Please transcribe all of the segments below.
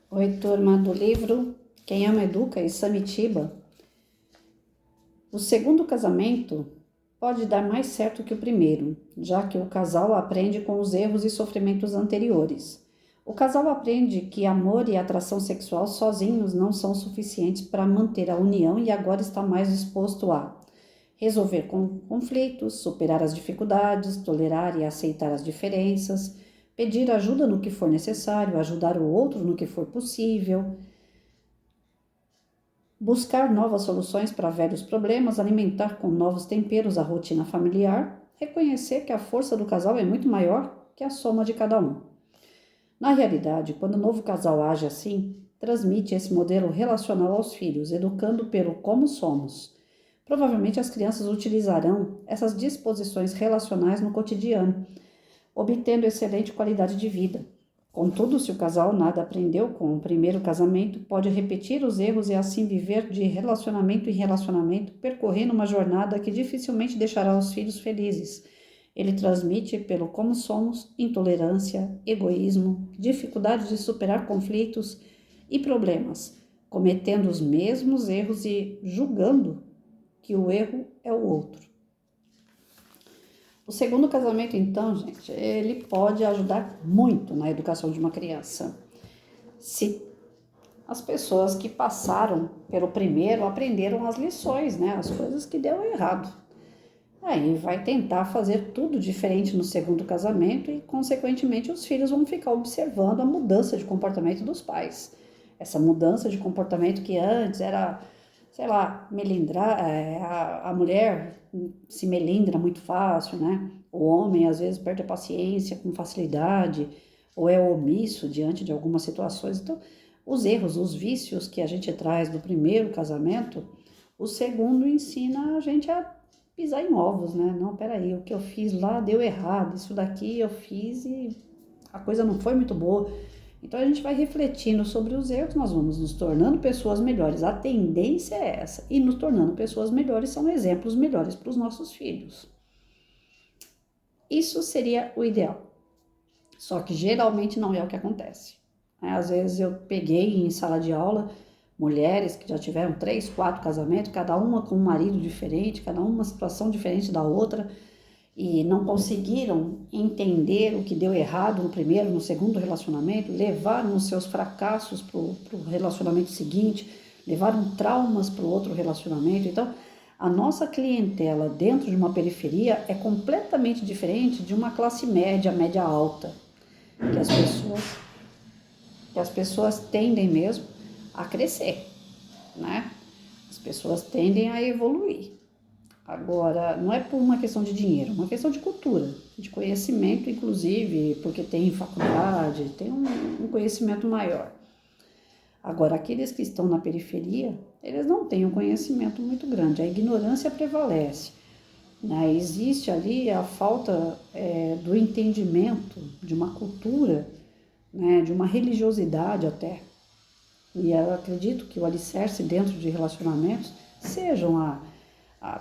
Oi, turma do livro Quem Ama Educa e Samitiba. O segundo casamento pode dar mais certo que o primeiro, já que o casal aprende com os erros e sofrimentos anteriores. O casal aprende que amor e atração sexual sozinhos não são suficientes para manter a união e agora está mais disposto a resolver conflitos, superar as dificuldades, tolerar e aceitar as diferenças, pedir ajuda no que for necessário, ajudar o outro no que for possível, buscar novas soluções para velhos problemas, alimentar com novos temperos a rotina familiar, reconhecer que a força do casal é muito maior que a soma de cada um. Na realidade, quando o novo casal age assim, transmite esse modelo relacional aos filhos, educando pelo como somos. Provavelmente as crianças utilizarão essas disposições relacionais no cotidiano, obtendo excelente qualidade de vida. Contudo, se o casal nada aprendeu com o primeiro casamento, pode repetir os erros e assim viver de relacionamento em relacionamento, percorrendo uma jornada que dificilmente deixará os filhos felizes. Ele transmite pelo como somos intolerância, egoísmo, dificuldade de superar conflitos e problemas, cometendo os mesmos erros e julgando que o erro é o outro. O segundo casamento, então, gente, ele pode ajudar muito na educação de uma criança. Se as pessoas que passaram pelo primeiro aprenderam as lições, né? As coisas que deu errado. Aí vai tentar fazer tudo diferente no segundo casamento e, consequentemente, os filhos vão ficar observando a mudança de comportamento dos pais. Essa mudança de comportamento que antes era, sei lá, melindrar, a mulher se melindra muito fácil, né? O homem às vezes perde a paciência com facilidade ou é omisso diante de algumas situações. Então, os erros, os vícios que a gente traz do primeiro casamento, o segundo ensina a gente a pisar em ovos, né? Não, peraí, o que eu fiz lá deu errado, isso daqui eu fiz e a coisa não foi muito boa. Então a gente vai refletindo sobre os erros, nós vamos nos tornando pessoas melhores. A tendência é essa. E nos tornando pessoas melhores são exemplos melhores para os nossos filhos. Isso seria o ideal. Só que geralmente não é o que acontece. Às vezes eu peguei em sala de aula mulheres que já tiveram 3, 4 casamentos, cada uma com um marido diferente, cada uma situação diferente da outra, e não conseguiram entender o que deu errado no primeiro, no segundo relacionamento, levaram os seus fracassos para o relacionamento seguinte, levaram traumas para o outro relacionamento. Então, a nossa clientela dentro de uma periferia é completamente diferente de uma classe média, média alta, que as pessoas tendem mesmo a crescer, né? As pessoas tendem a evoluir. Agora, não é por uma questão de dinheiro, é uma questão de cultura, de conhecimento, inclusive, porque tem faculdade, tem um conhecimento maior. Agora, aqueles que estão na periferia, eles não têm um conhecimento muito grande, a ignorância prevalece. Né? Existe ali a falta do entendimento de uma cultura, né? De uma religiosidade até. E eu acredito que o alicerce dentro de relacionamentos sejam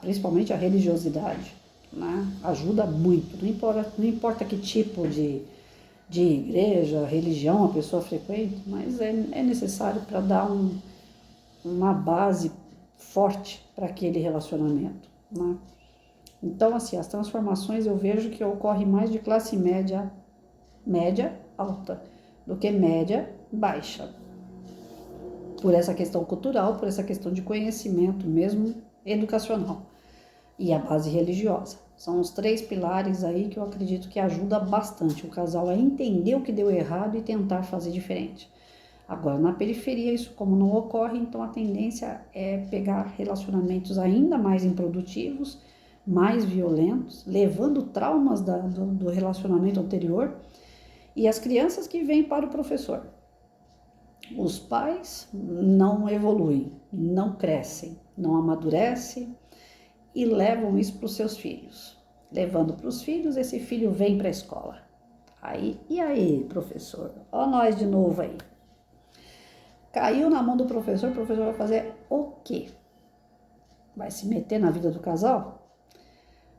principalmente a religiosidade, né? Ajuda muito, não importa que tipo de igreja, religião a pessoa frequenta, mas é necessário para dar uma base forte para aquele relacionamento, né? Então, assim, as transformações eu vejo que ocorrem mais de classe média alta, do que média baixa. Por essa questão cultural, por essa questão de conhecimento mesmo educacional e a base religiosa. São os 3 pilares aí que eu acredito que ajuda bastante o casal a entender o que deu errado e tentar fazer diferente. Agora, na periferia, isso como não ocorre, então a tendência é pegar relacionamentos ainda mais improdutivos, mais violentos, levando traumas do relacionamento anterior, e as crianças que vêm para o professor. Os pais não evoluem, não crescem, não amadurecem e levam isso para os seus filhos. Levando para os filhos, esse filho vem para a escola. E aí, professor? Ó nós de novo aí. Caiu na mão do professor, o professor vai fazer o quê? Vai se meter na vida do casal?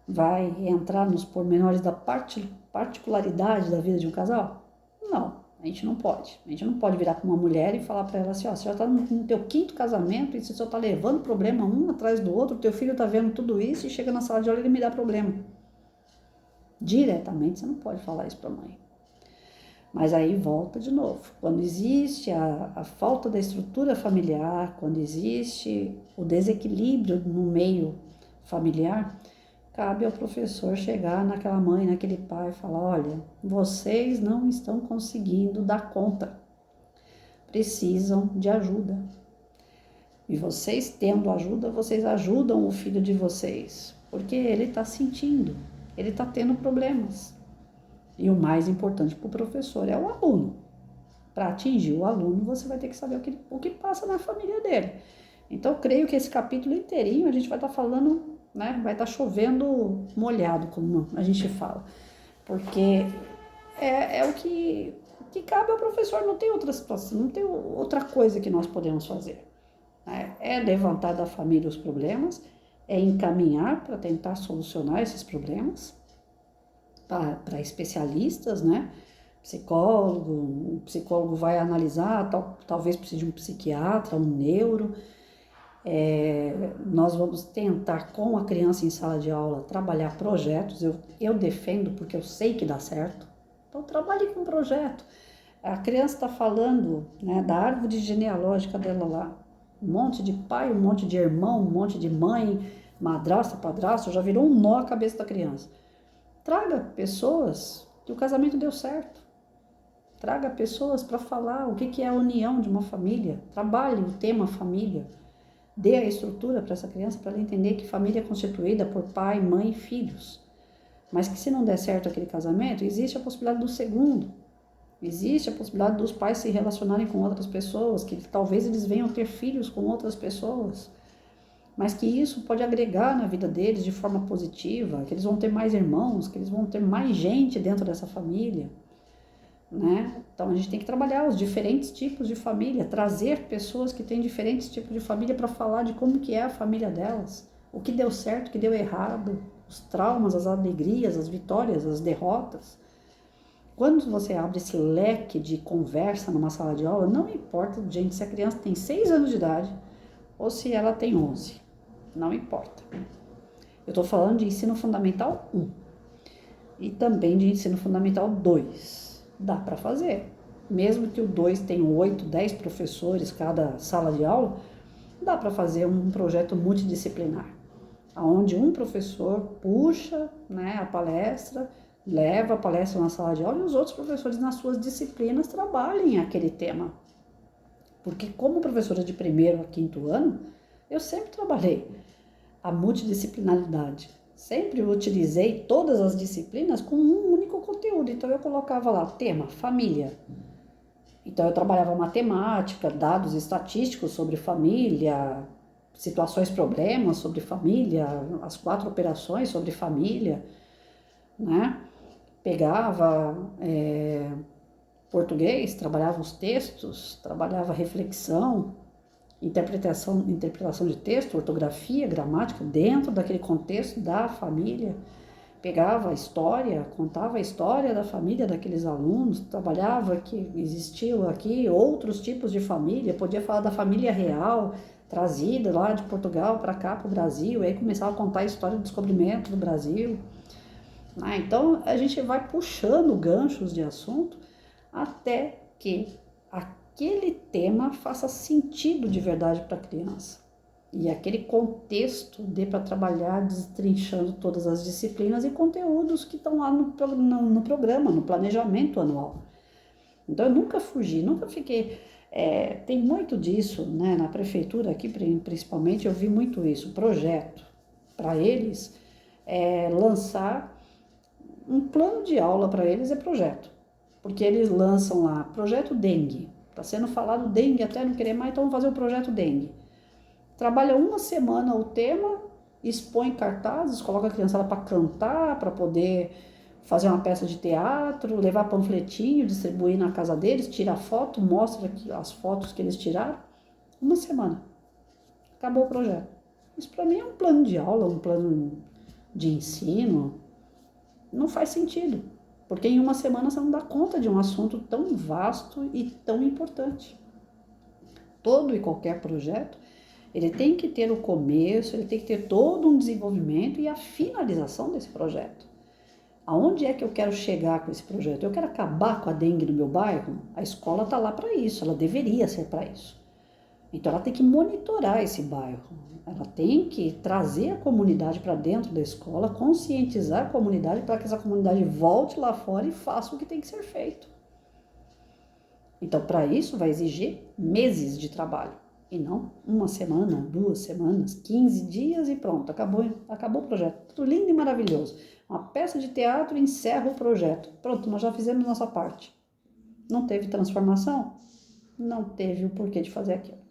Vai entrar nos pormenores da particularidade da vida de um casal? Não. A gente não pode. A gente não pode virar para uma mulher e falar para ela assim, ó, você já está no teu quinto casamento e você só está levando problema um atrás do outro, teu filho está vendo tudo isso e chega na sala de aula e ele me dá problema. Diretamente você não pode falar isso para a mãe. Mas aí volta de novo. Quando existe a falta da estrutura familiar, quando existe o desequilíbrio no meio familiar, cabe ao professor chegar naquela mãe, naquele pai e falar, olha, vocês não estão conseguindo dar conta, precisam de ajuda. E vocês tendo ajuda, vocês ajudam o filho de vocês, porque ele está sentindo, ele está tendo problemas. E o mais importante para o professor é o aluno. Para atingir o aluno, você vai ter que saber o que passa na família dele. Então, eu creio que esse capítulo inteirinho a gente vai estar falando, né? Vai estar chovendo molhado, como a gente fala. Porque é o que cabe ao professor, não tem outra situação, não tem outra coisa que nós podemos fazer. Né? É levantar da família os problemas, é encaminhar para tentar solucionar esses problemas, para especialistas, né? O psicólogo vai analisar, talvez precise de um psiquiatra, um neuro. Nós vamos tentar, com a criança em sala de aula, trabalhar projetos. Eu defendo porque eu sei que dá certo. Então, trabalhe com projeto. A criança está falando, né, da árvore genealógica dela lá. Um monte de pai, um monte de irmão, um monte de mãe, madrasta, padrasto, já virou um nó a cabeça da criança. Traga pessoas que o casamento deu certo. Traga pessoas para falar o que é a união de uma família. Trabalhe o tema família. Dê a estrutura para essa criança para ela entender que família é constituída por pai, mãe e filhos. Mas que se não der certo aquele casamento, existe a possibilidade do segundo. Existe a possibilidade dos pais se relacionarem com outras pessoas, que talvez eles venham ter filhos com outras pessoas. Mas que isso pode agregar na vida deles de forma positiva, que eles vão ter mais irmãos, que eles vão ter mais gente dentro dessa família, né? Então a gente tem que trabalhar os diferentes tipos de família, trazer pessoas que têm diferentes tipos de família para falar de como que é a família delas, o que deu certo, o que deu errado, os traumas, as alegrias, as vitórias, as derrotas. Quando você abre esse leque de conversa numa sala de aula, não importa, gente, se a criança tem 6 anos de idade ou se ela tem 11. Não importa. Eu estou falando de ensino fundamental 1 e também de ensino fundamental 2. Dá para fazer. Mesmo que o 2 tenha 8, 10 professores cada sala de aula, dá para fazer um projeto multidisciplinar, onde um professor puxa, né, a palestra, leva a palestra na sala de aula e os outros professores nas suas disciplinas trabalhem aquele tema. Porque como professora de 1º a 5º ano, eu sempre trabalhei a multidisciplinaridade. Sempre utilizei todas as disciplinas com um único conteúdo. Então, eu colocava lá, tema, família. Então, eu trabalhava matemática, dados estatísticos sobre família, situações, problemas sobre família, as 4 operações sobre família, né? Pegava português, trabalhava os textos, trabalhava reflexão, interpretação de texto, ortografia, gramática, dentro daquele contexto da família. Pegava a história, contava a história da família daqueles alunos, trabalhava que existiam aqui outros tipos de família, podia falar da família real, trazida lá de Portugal para cá, para o Brasil, aí começava a contar a história do descobrimento do Brasil. Então, a gente vai puxando ganchos de assunto até que aquele tema faça sentido de verdade para a criança. E aquele contexto dê para trabalhar destrinchando todas as disciplinas e conteúdos que estão lá no programa, no planejamento anual. Então, eu nunca fugi, nunca fiquei... tem muito disso, né? Na prefeitura aqui, principalmente, eu vi muito isso. Projeto, para eles, lançar um plano de aula para eles é projeto. Porque eles lançam lá, projeto dengue. Está sendo falado dengue até não querer mais, então vamos fazer o projeto dengue. Trabalha uma semana o tema, expõe cartazes, coloca a criançada para cantar, para poder fazer uma peça de teatro, levar panfletinho, distribuir na casa deles, tira foto, mostra as fotos que eles tiraram. Uma semana. Acabou o projeto. Isso para mim é um plano de aula, um plano de ensino. Não faz sentido. Porque em uma semana você não dá conta de um assunto tão vasto e tão importante. Todo e qualquer projeto, ele tem que ter o começo, ele tem que ter todo um desenvolvimento e a finalização desse projeto. Aonde é que eu quero chegar com esse projeto? Eu quero acabar com a dengue no meu bairro? A escola está lá para isso, ela deveria ser para isso. Então ela tem que monitorar esse bairro, ela tem que trazer a comunidade para dentro da escola, conscientizar a comunidade para que essa comunidade volte lá fora e faça o que tem que ser feito. Então para isso vai exigir meses de trabalho e não uma semana, 2 semanas, 15 dias e pronto, acabou o projeto. Tudo lindo e maravilhoso. Uma peça de teatro encerra o projeto. Pronto, nós já fizemos nossa parte. Não teve transformação? Não teve o porquê de fazer aquilo.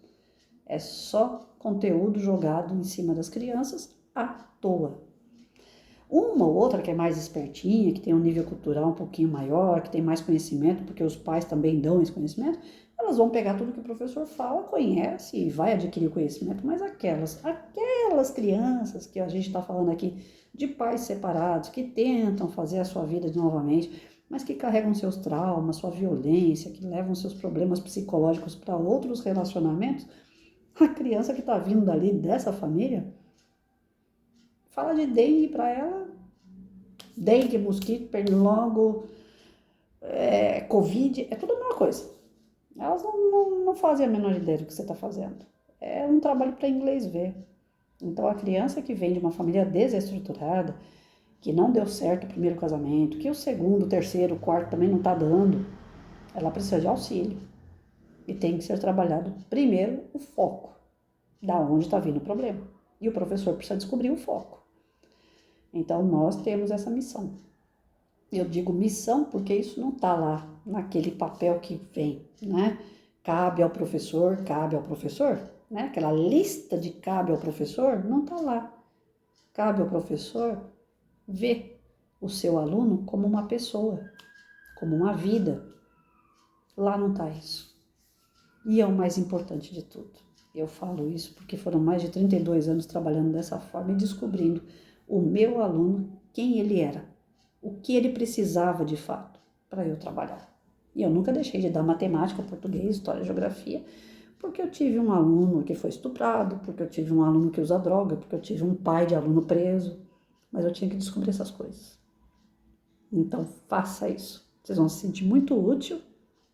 É só conteúdo jogado em cima das crianças à toa. Uma ou outra que é mais espertinha, que tem um nível cultural um pouquinho maior, que tem mais conhecimento, porque os pais também dão esse conhecimento, elas vão pegar tudo que o professor fala, conhece e vai adquirir conhecimento, mas aquelas crianças que a gente está falando aqui, de pais separados, que tentam fazer a sua vida novamente, mas que carregam seus traumas, sua violência, que levam seus problemas psicológicos para outros relacionamentos, a criança que está vindo dali, dessa família, fala de dengue para ela, dengue, mosquito, pernilongo, covid, é tudo a mesma coisa. Elas não fazem a menor ideia do que você está fazendo. É um trabalho para inglês ver. Então a criança que vem de uma família desestruturada, que não deu certo o primeiro casamento, que o segundo, o terceiro, o quarto também não está dando, ela precisa de auxílio. E tem que ser trabalhado primeiro o foco, da onde está vindo o problema. E o professor precisa descobrir o foco. Então nós temos essa missão. Eu digo missão porque isso não está lá naquele papel que vem, né? Cabe ao professor, né? Aquela lista de cabe ao professor não está lá. Cabe ao professor ver o seu aluno como uma pessoa, como uma vida. Lá não está isso. E é o mais importante de tudo. Eu falo isso porque foram mais de 32 anos trabalhando dessa forma e descobrindo o meu aluno, quem ele era, o que ele precisava de fato para eu trabalhar. E eu nunca deixei de dar matemática, português, história, geografia, porque eu tive um aluno que foi estuprado, porque eu tive um aluno que usa droga, porque eu tive um pai de aluno preso, mas eu tinha que descobrir essas coisas. Então faça isso. Vocês vão se sentir muito útil,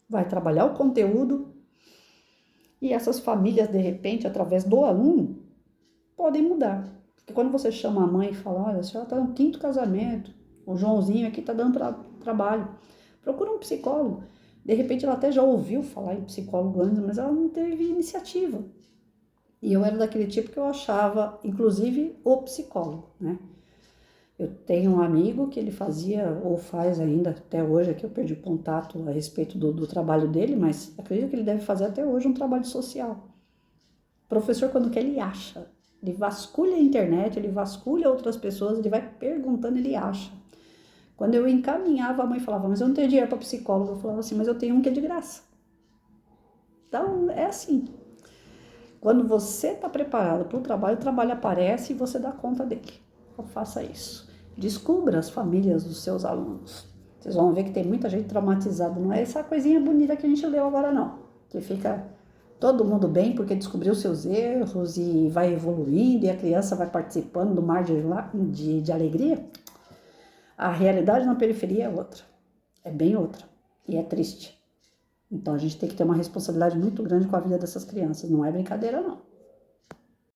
vai trabalhar o conteúdo e essas famílias, de repente, através do aluno, podem mudar. Porque quando você chama a mãe e fala, olha, a senhora está no 5º casamento, o Joãozinho aqui está dando trabalho, procura um psicólogo. De repente ela até já ouviu falar em psicólogo antes, mas ela não teve iniciativa. E eu era daquele tipo que eu achava, inclusive, o psicólogo, né? Eu tenho um amigo que ele fazia, ou faz ainda até hoje, que eu perdi o contato a respeito do trabalho dele, mas acredito que ele deve fazer até hoje um trabalho social. O professor, quando quer, ele acha. Ele vasculha a internet, ele vasculha outras pessoas, ele vai perguntando, ele acha. Quando eu encaminhava, a mãe falava, mas eu não tenho dinheiro para psicólogo. Eu falava assim, mas eu tenho um que é de graça. Então, é assim. Quando você está preparado para o trabalho aparece e você dá conta dele. Então, faça isso. Descubra as famílias dos seus alunos. Vocês vão ver que tem muita gente traumatizada. Não é essa coisinha bonita que a gente leu agora, não. Que fica todo mundo bem porque descobriu seus erros e vai evoluindo e a criança vai participando do mar de alegria. A realidade na periferia é outra. É bem outra. E é triste. Então a gente tem que ter uma responsabilidade muito grande com a vida dessas crianças. Não é brincadeira, não.